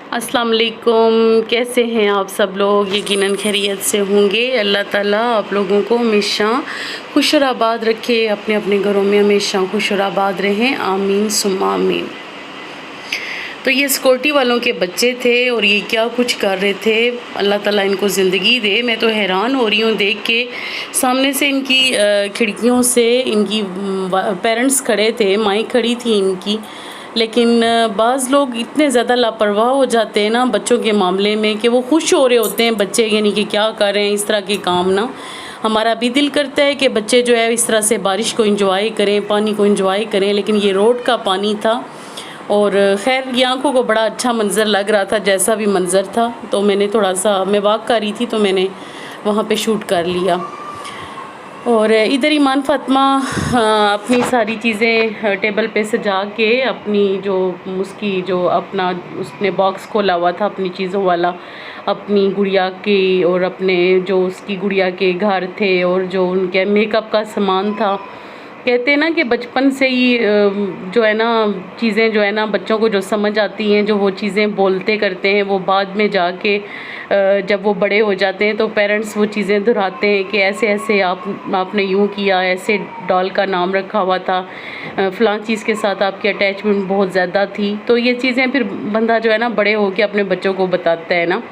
अस्सलाम वालेकुम। कैसे हैं आप सब लोग? यकीनन खैरियत से होंगे। अल्लाह ताला आप लोगों को हमेशा खुश और आबाद रखे, अपने अपने घरों में हमेशा खुश और आबाद रहें। आमीन सुम्मा आमीन। तो ये सिक्योरिटी वालों के बच्चे थे और ये क्या कुछ कर रहे थे। अल्लाह ताला इनको ज़िंदगी दे। मैं तो हैरान हो रही हूँ देख के। सामने से इनकी खिड़कियों से इनकी पेरेंट्स खड़े थे, माएँ खड़ी थी इनकी। लेकिन बाज़ लोग इतने ज़्यादा लापरवाह हो जाते हैं ना बच्चों के मामले में कि वो खुश हो रहे होते हैं बच्चे, यानी कि क्या कर रहे हैं इस तरह के काम ना। हमारा भी दिल करता है कि बच्चे जो है इस तरह से बारिश को एंजॉय करें, पानी को एंजॉय करें, लेकिन ये रोड का पानी था। और ख़ैर ये आँखों को बड़ा अच्छा मंज़र लग रहा था, जैसा भी मंज़र था। तो मैंने थोड़ा सा, मैं वॉक कर रही थी तो मैंने वहाँ पे शूट कर लिया। और इधर ईमान फ़ातिमा अपनी सारी चीज़ें टेबल पे सजा के, अपनी जो उसकी जो अपना उसने बॉक्स खोला हुआ था अपनी चीज़ों वाला, अपनी गुड़िया की और अपने जो उसकी गुड़िया के घर थे और जो उनके मेकअप का सामान था। कहते हैं ना कि बचपन से ही जो है ना चीज़ें जो है ना बच्चों को जो समझ आती हैं, जो वो चीज़ें बोलते करते हैं, वो बाद में जाके जब वो बड़े हो जाते हैं तो पेरेंट्स वो चीज़ें दोहराते हैं कि ऐसे ऐसे आपने यूँ किया, ऐसे डॉल का नाम रखा हुआ था, फ़लाँ चीज़ के साथ आपकी अटैचमेंट बहुत ज़्यादा थी। तो ये चीज़ें फिर बंदा जो है ना बड़े होकर अपने बच्चों को बताता है ना।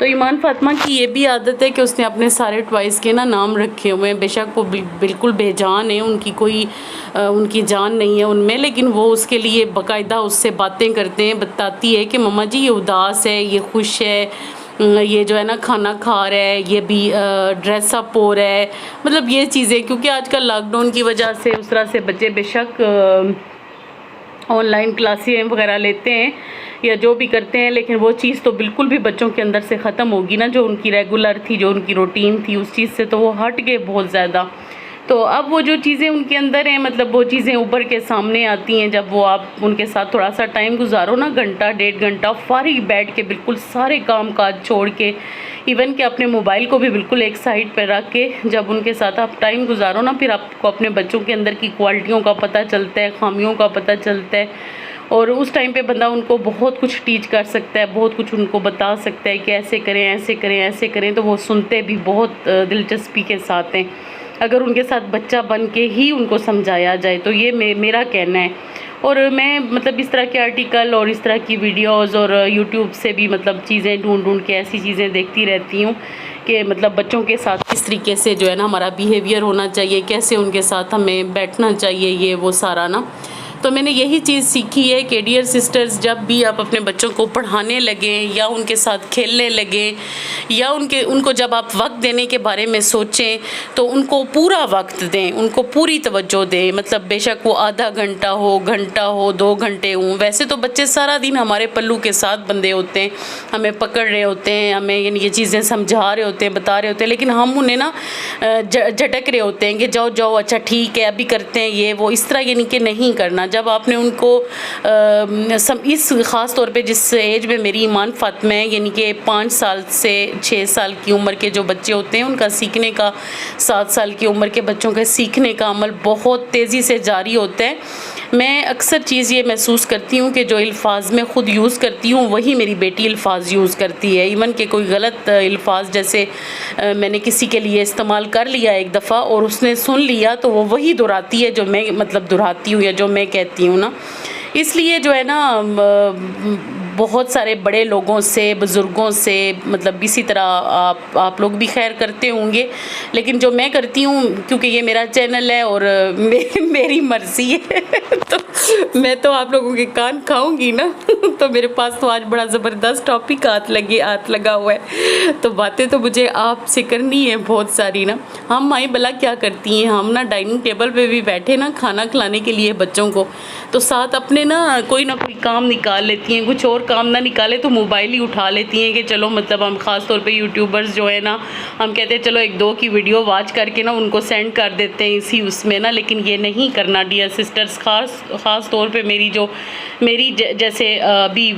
तो ईमान फ़ातिमा की ये भी आदत है कि उसने अपने सारे टॉयज़ के ना नाम रखे हुए हैं। बेशक वो बिल्कुल बेजान है, उनकी कोई उनकी जान नहीं है उनमें, लेकिन वो उसके लिए बाकायदा उससे बातें करते हैं, बताती है कि मम्मा जी ये उदास है, ये खुश है, ये जो है ना खाना खा रहा है, ये भी ड्रेस अप हो रहा है। मतलब ये चीज़ें, क्योंकि आजकल लॉकडाउन की वजह से उस तरह से बच्चे बेशक ऑनलाइन क्लासें वगैरह लेते हैं या जो भी करते हैं, लेकिन वो चीज़ तो बिल्कुल भी बच्चों के अंदर से ख़त्म होगी ना, जो उनकी रेगुलर थी, जो उनकी रूटीन थी, उस चीज़ से तो वो हट गए बहुत ज़्यादा। तो अब वो जो चीज़ें उनके अंदर हैं, मतलब वो चीज़ें उभर के सामने आती हैं जब वो आप उनके साथ थोड़ा सा टाइम गुजारो ना, घंटा डेढ़ घंटा फारिग बैठ के, बिल्कुल सारे काम काज छोड़ के, इवन कि अपने मोबाइल को भी बिल्कुल एक साइड पर रख के जब उनके साथ आप टाइम गुजारो ना, फिर आपको अपने बच्चों के अंदर की क्वालिटियों का पता चलता है, खामियों का पता चलता है। और उस टाइम पे बंदा उनको बहुत कुछ टीच कर सकता है, बहुत कुछ उनको बता सकता है कि ऐसे करें, ऐसे करें, ऐसे करें। तो वो सुनते भी बहुत दिलचस्पी के साथ हैं, अगर उनके साथ बच्चा बन के ही उनको समझाया जाए। तो ये मेरा कहना है। और मैं मतलब इस तरह के आर्टिकल और इस तरह की वीडियोस और यूट्यूब से भी मतलब चीज़ें ढूंढ के ऐसी चीज़ें देखती रहती हूँ कि मतलब बच्चों के साथ किस तरीके से जो है ना हमारा बिहेवियर होना चाहिए, कैसे उनके साथ हमें बैठना चाहिए, ये वो सारा ना। तो मैंने यही चीज़ सीखी है कि डियर सिस्टर्स, जब भी आप अपने बच्चों को पढ़ाने लगें या उनके साथ खेलने लगें या उनको जब आप वक्त देने के बारे में सोचें तो उनको पूरा वक्त दें, उनको पूरी तवज्जो दें। मतलब बेशक वो आधा घंटा हो 2 घंटे हों। वैसे तो बच्चे सारा दिन हमारे पल्लू के साथ बंधे होते हैं, हमें पकड़ रहे होते हैं, हमें यानी ये चीज़ें समझा रहे होते हैं, बता रहे होते हैं, लेकिन हम उन्हें ना झटक रहे होते हैं कि जाओ जाओ, अच्छा ठीक है अभी करते हैं ये वो, इस तरह यानी कि नहीं करना। जब आपने उनको इस ख़ास तौर पे जिस एज में मेरी ईमान फ़ातिमा है, यानी कि 5 साल से 6 साल की उम्र के जो बच्चे होते हैं, उनका सीखने का 7 साल की उम्र के बच्चों के सीखने का अमल बहुत तेज़ी से जारी होता है। मैं अक्सर चीज़ ये महसूस करती हूँ कि जो अल्फाज मैं ख़ुद यूज़ करती हूँ वही मेरी बेटी अल्फाज यूज़ करती है। इवन कि कोई गलत अल्फाज जैसे मैंने किसी के लिए इस्तेमाल कर लिया एक दफ़ा और उसने सुन लिया, तो वो वही दोहराती है जो मैं मतलब दोहराती हूँ या जो मैं कहती हूँ ना। इसलिए जो है ना बहुत सारे बड़े लोगों से, बुज़ुर्गों से, मतलब इसी तरह आप लोग भी खैर करते होंगे, लेकिन जो मैं करती हूँ, क्योंकि ये मेरा चैनल है और मेरी मर्ज़ी है तो मैं तो आप लोगों के कान खाऊंगी ना तो मेरे पास तो आज बड़ा ज़बरदस्त टॉपिक हाथ लगा हुआ है। तो बातें तो मुझे आपसे करनी है बहुत सारी ना। हम माई भला क्या करती हैं, हम ना डाइनिंग टेबल पे भी बैठे ना खाना खिलाने के लिए बच्चों को, तो साथ अपने ना कोई काम निकाल लेती हैं। कुछ और काम ना निकाले तो मोबाइल ही उठा लेती हैं कि चलो, मतलब हम ख़ास तौर पे यूट्यूबर्स जो है ना, हम कहते हैं चलो 1-2 की वीडियो वॉच करके ना उनको सेंड कर देते हैं इसी उसमें ना। लेकिन ये नहीं करना डियर सिस्टर्स। ख़ास तौर पे मेरी जैसे अभी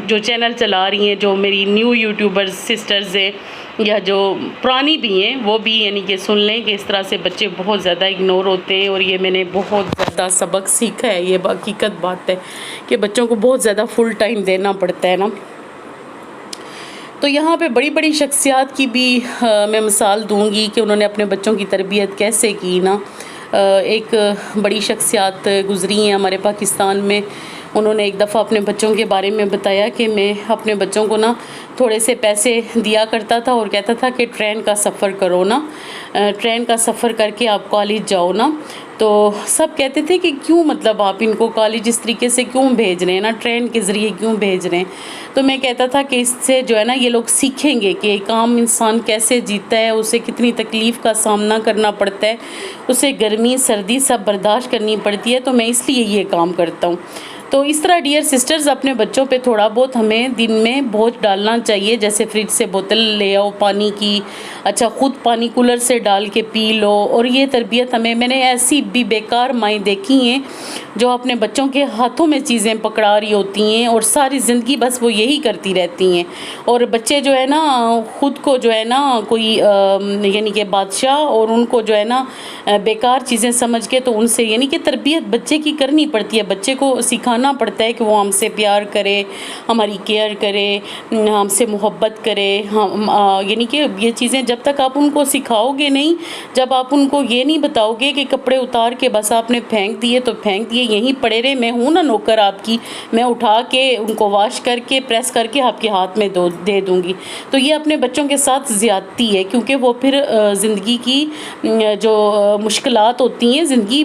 जो चैनल चला रही हैं, जो मेरी न्यू यूट्यूबर्स सिस्टर्स हैं या जो पुरानी भी हैं, वो भी यानी कि सुन लें कि इस तरह से बच्चे बहुत ज़्यादा इग्नोर होते हैं। और ये मैंने बहुत ज़्यादा सबक सीखा है, ये हकीकत बात है कि बच्चों को बहुत ज़्यादा फुल टाइम देना पड़ता है ना। तो यहाँ पे बड़ी बड़ी शख्सियात की भी मैं मिसाल दूँगी कि उन्होंने अपने बच्चों की तरबियत कैसे की ना। एक बड़ी शख्सियत गुज़री हैं हमारे पाकिस्तान में। उन्होंने एक दफ़ा अपने बच्चों के बारे में बताया कि मैं अपने बच्चों को ना थोड़े से पैसे दिया करता था और कहता था कि ट्रेन का सफ़र करो ना, ट्रेन का सफ़र करके आप कॉलेज जाओ ना। तो सब कहते थे कि क्यों, मतलब आप इनको कॉलेज इस तरीके से क्यों भेज रहे हैं ना, ट्रेन के ज़रिए क्यों भेज रहे हैं। तो मैं कहता था कि इससे जो है ना ये लोग सीखेंगे कि एक आम इंसान कैसे जीता है, उसे कितनी तकलीफ़ का सामना करना पड़ता है, उसे गर्मी सर्दी सब बर्दाश्त करनी पड़ती है। तो मैं इसलिए ये काम करता हूँ। तो इस तरह डियर सिस्टर्स, अपने बच्चों पे थोड़ा बहुत हमें दिन में बोझ डालना चाहिए। जैसे फ्रिज से बोतल ले आओ पानी की, अच्छा ख़ुद पानी कूलर से डाल के पी लो। और ये तरबियत मैंने ऐसी भी बेकार माएँ देखी हैं जो अपने बच्चों के हाथों में चीज़ें पकड़ा रही होती हैं और सारी ज़िंदगी बस वो यही करती रहती हैं। और बच्चे जो है ना ख़ुद को जो है ना कोई यानी कि बादशाह, और उनको जो है ना बेकार चीज़ें समझ के तो उनसे यानी कि तरबियत बच्चे की करनी पड़ती है। बच्चे को सिखाना पड़ता है कि वो हमसे प्यार करे, हमारी केयर करे, हमसे मोहब्बत करे। हम यानी कि ये चीज़ें जब तक आप उनको सिखाओगे नहीं, जब आप उनको ये नहीं बताओगे कि कपड़े उतार के बस आपने फेंक दिए तो फेंक दिए, यहीं पड़े रहे, मैं हूँ ना नौकर आपकी, मैं उठा के उनको वॉश करके प्रेस करके आपके हाथ में दे दूँगी, तो ये अपने बच्चों के साथ ज़्यादती है। क्योंकि वो फिर ज़िंदगी की जो मुश्किलात होती हैं, ज़िंदगी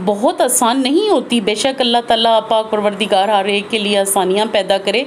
बहुत आसान नहीं होती। बेशक अल्लाह ताला पाक परवरदिगार हर एक के लिए आसानियाँ पैदा करे।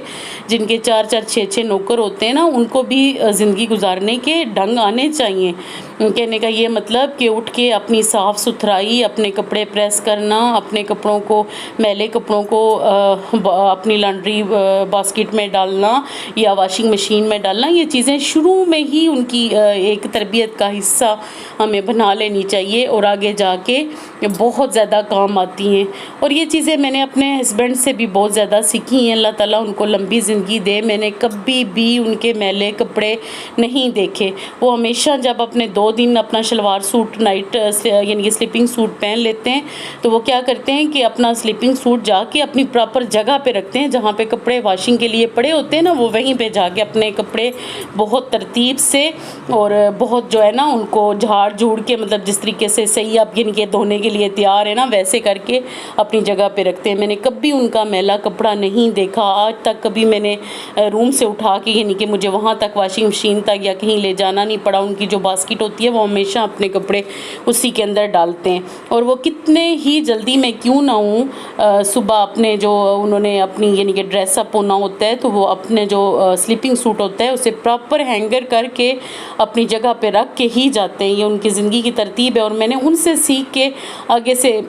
जिनके 4-4 6-6 नौकर होते हैं ना, उनको भी ज़िंदगी गुजारने के ढंग आने चाहिए। कहने का ये मतलब कि उठ के अपनी साफ़ सुथराई, अपने कपड़े प्रेस करना, अपने कपड़ों को, मैले कपड़ों को अपनी लॉन्ड्री बास्केट में डालना या वॉशिंग मशीन में डालना, ये चीज़ें शुरू में ही उनकी एक तरबियत का हिस्सा हमें बना लेनी चाहिए और आगे जाके बहुत ज़्यादा काम आती हैं। और ये चीज़ें मैंने अपने हस्बैंड से भी बहुत ज़्यादा सीखी हैं। अल्लाह ताला उनको लंबी ज़िंदगी दे। मैंने कभी भी उनके मैले कपड़े नहीं देखे। वो हमेशा जब अपने 2 दिन अपना शलवार सूट नाइट यानी कि स्लीपिंग सूट पहन लेते हैं, तो वो क्या करते हैं कि अपना स्लीपिंग सूट जाके अपनी प्रॉपर जगह पे रखते हैं, जहाँ पे कपड़े वॉशिंग के लिए पड़े होते हैं ना, वो वहीं पे जाके अपने कपड़े बहुत तरतीब से और बहुत जो है ना उनको झाड़ झूड़ के, मतलब जिस तरीके से सही आप यानी कि धोने के लिए तैयार है ना, वैसे करके अपनी जगह पे रखते हैं। मैंने कभी उनका मैला कपड़ा नहीं देखा आज तक। कभी मैंने रूम से उठा के यानी कि मुझे वहाँ तक वॉशिंग मशीन तक या कहीं ले जाना नहीं पड़ा। उनकी जो बास्केट होती है वो हमेशा अपने कपड़े उसी के अंदर डालते हैं। और वो कितने ही जल्दी मैं क्यों ना हूँ, सुबह अपने जो उन्होंने अपनी यानी कि ड्रेसअप होना होता है, तो वो अपने जो स्लीपिंग सूट होता है उसे प्रॉपर हैंगर करके अपनी जगह पे रख के ही जाते हैं। ये उनकी ज़िंदगी की तरतीब है। और मैंने उनसे सीख के आगे से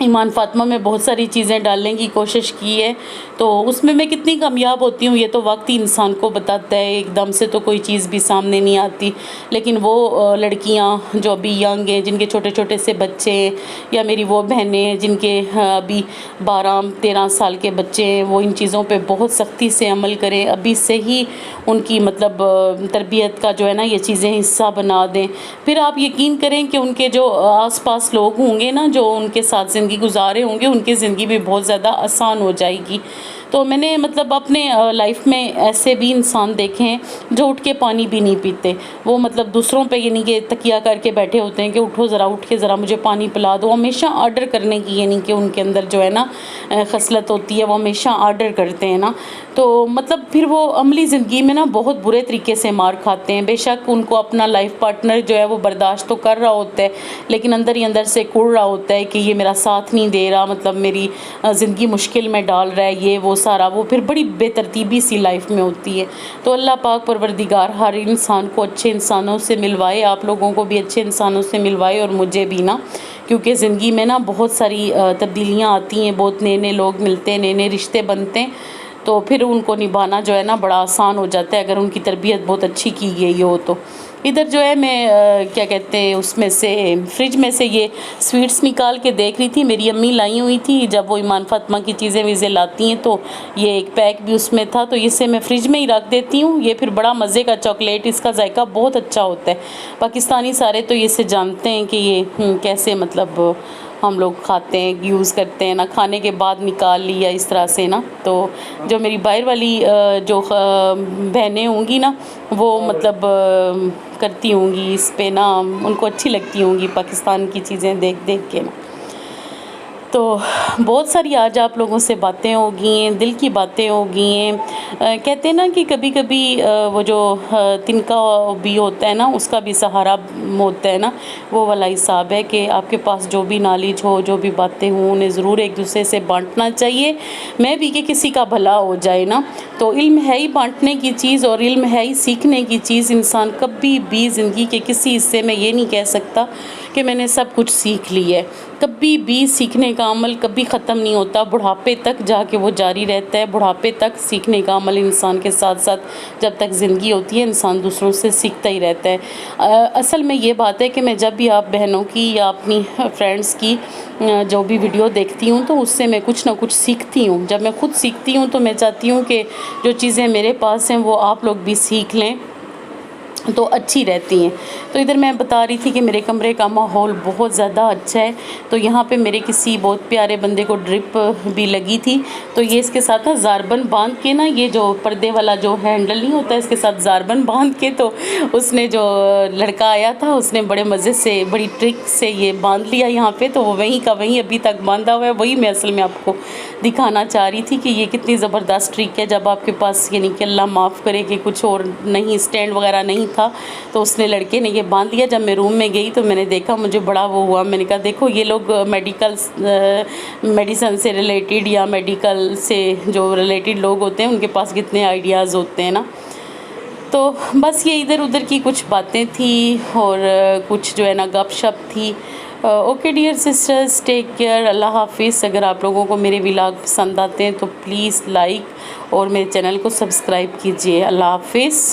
ईमान फ़ातिमा में बहुत सारी चीज़ें डालने की कोशिश की है। तो उसमें मैं कितनी कामयाब होती हूँ ये तो वक्त ही इंसान को बताता है। एकदम से तो कोई चीज़ भी सामने नहीं आती। लेकिन वो लड़कियाँ जो अभी यंग हैं, जिनके छोटे छोटे से बच्चे हैं, या मेरी वो बहनें हैं जिनके अभी 12-13 साल के बच्चे हैं, वो इन चीज़ों पे बहुत सख्ती से अमल करें। अभी से ही उनकी मतलब तरबियत का जो है ना ये चीज़ें हिस्सा बना दें। फिर आप यकीन करें कि उनके जो आस-पास लोग होंगे ना, जो उनके साथ ज़िंदगी गुजारे होंगे, उनकी ज़िंदगी भी बहुत ज़्यादा आसान हो जाएगी। तो मैंने मतलब अपने लाइफ में ऐसे भी इंसान देखे हैं जो उठ के पानी भी नहीं पीते। वो मतलब दूसरों पे यानी कि तकिया करके बैठे होते हैं कि उठो ज़रा, उठ के ज़रा मुझे पानी पिला दो। हमेशा ऑर्डर करने की यानी कि उनके अंदर जो है ना खसलत होती है, वो हमेशा ऑर्डर करते हैं ना। तो मतलब फिर वो अमली ज़िंदगी में ना बहुत बुरे तरीके से मार खाते हैं। बेशक उनको अपना लाइफ पार्टनर जो है वो बर्दाश्त तो कर रहा होता है, लेकिन अंदर ही अंदर से कुड़ रहा होता है कि ये मेरा साथ नहीं दे रहा, मतलब मेरी ज़िंदगी मुश्किल में डाल रहा है, ये वो सारा। वो फिर बड़ी बेतरतीबी सी लाइफ में होती है। तो अल्लाह पाक परवरदिगार हर इंसान को अच्छे इंसानों से मिलवाए, आप लोगों को भी अच्छे इंसानों से मिलवाए और मुझे भी ना, क्योंकि ज़िंदगी में ना बहुत सारी तब्दीलियाँ आती हैं, बहुत नए नए लोग मिलते हैं, नए नए रिश्ते बनते हैं। तो फिर उनको निभाना जो है ना बड़ा आसान हो जाता है अगर उनकी तरबियत बहुत अच्छी की गई हो तो। इधर जो है मैं क्या कहते हैं उसमें से फ्रिज में से ये स्वीट्स निकाल के देख रही थी। मेरी अम्मी लाई हुई थी, जब वो ईमान फ़ातिमा की चीज़ें वीज़ें लाती हैं तो ये एक पैक भी उसमें था, तो इसे मैं फ्रिज में ही रख देती हूँ। ये फिर बड़ा मज़े का चॉकलेट, इसका जायका बहुत अच्छा होता है। पाकिस्तानी सारे तो ये से जानते हैं कि ये कैसे मतलब हम लोग खाते हैं, यूज़ करते हैं ना, खाने के बाद निकाल लिया इस तरह से ना। तो जो मेरी बाहर वाली जो बहनें होंगी ना, वो मतलब करती होंगी इस पे ना, उनको अच्छी लगती होंगी पाकिस्तान की चीज़ें देख देख के ना। तो बहुत सारी आज आप लोगों से बातें हो गई हैं, दिल की बातें हो गई हैं। कहते हैं ना कि कभी कभी वो जो तिनका भी होता है ना, उसका भी सहारा होता है ना, वो वाला हिसाब है कि आपके पास जो भी नॉलेज हो, जो भी बातें हों, उन्हें ज़रूर एक दूसरे से बांटना चाहिए। मैं भी कि किसी का भला हो जाए ना। तो इल्म है ही बांटने की चीज़ और इल्म है ही सीखने की चीज़। इंसान कभी भी ज़िंदगी के किसी हिस्से में ये नहीं कह सकता कि मैंने सब कुछ सीख लिया है। कभी भी सीखने का अमल कभी ख़त्म नहीं होता, बुढ़ापे तक जाके वो जारी रहता है। बुढ़ापे तक सीखने का अमल इंसान के साथ साथ जब तक ज़िंदगी होती है, इंसान दूसरों से सीखता ही रहता है। असल में ये बात है कि मैं जब भी आप बहनों की या अपनी फ्रेंड्स की जो भी वीडियो देखती हूँ, तो उससे मैं कुछ ना कुछ सीखती हूँ। जब मैं खुद सीखती हूँ तो मैं चाहती हूँ कि जो चीज़ें मेरे पास हैं वो आप लोग भी सीख लें, तो अच्छी रहती हैं। तो इधर मैं बता रही थी कि मेरे कमरे का माहौल बहुत ज़्यादा अच्छा है। तो यहाँ पे मेरे किसी बहुत प्यारे बंदे को ड्रिप भी लगी थी, तो ये इसके साथ ना ज़ारबन बांध के ना, ये जो पर्दे वाला जो हैंडल नहीं होता, इसके साथ ज़ारबन बांध के, तो उसने जो लड़का आया था उसने बड़े मज़े से, बड़ी ट्रिक से ये बांध लिया यहाँ पे। तो वो वहीं का वहीं अभी तक बांधा हुआ है। वही मैं असल में आपको दिखाना चाह रही थी कि ये कितनी ज़बरदस्त ट्रिक है। जब आपके पास यानी कि अल्लाह माफ़ करे कि कुछ और नहीं, स्टैंड वगैरह नहीं था, तो उसने लड़के ने ये बांध लिया। जब मैं रूम में गई तो मैंने देखा, मुझे बड़ा वो हुआ। मैंने कहा देखो ये लोग मेडिसिन से रिलेटेड या मेडिकल से जो रिलेटेड लोग होते हैं, उनके पास कितने आइडियाज़ होते हैं ना। तो बस ये इधर उधर की कुछ बातें थी और कुछ जो है ना गपशप थी। Okay dear sisters, take care, अल्लाह हाफिज़। अगर आप लोगों को मेरे व्लॉग पसंद आते हैं तो प्लीज़ लाइक और मेरे चैनल को सब्सक्राइब कीजिए। अल्लाह हाफिज़।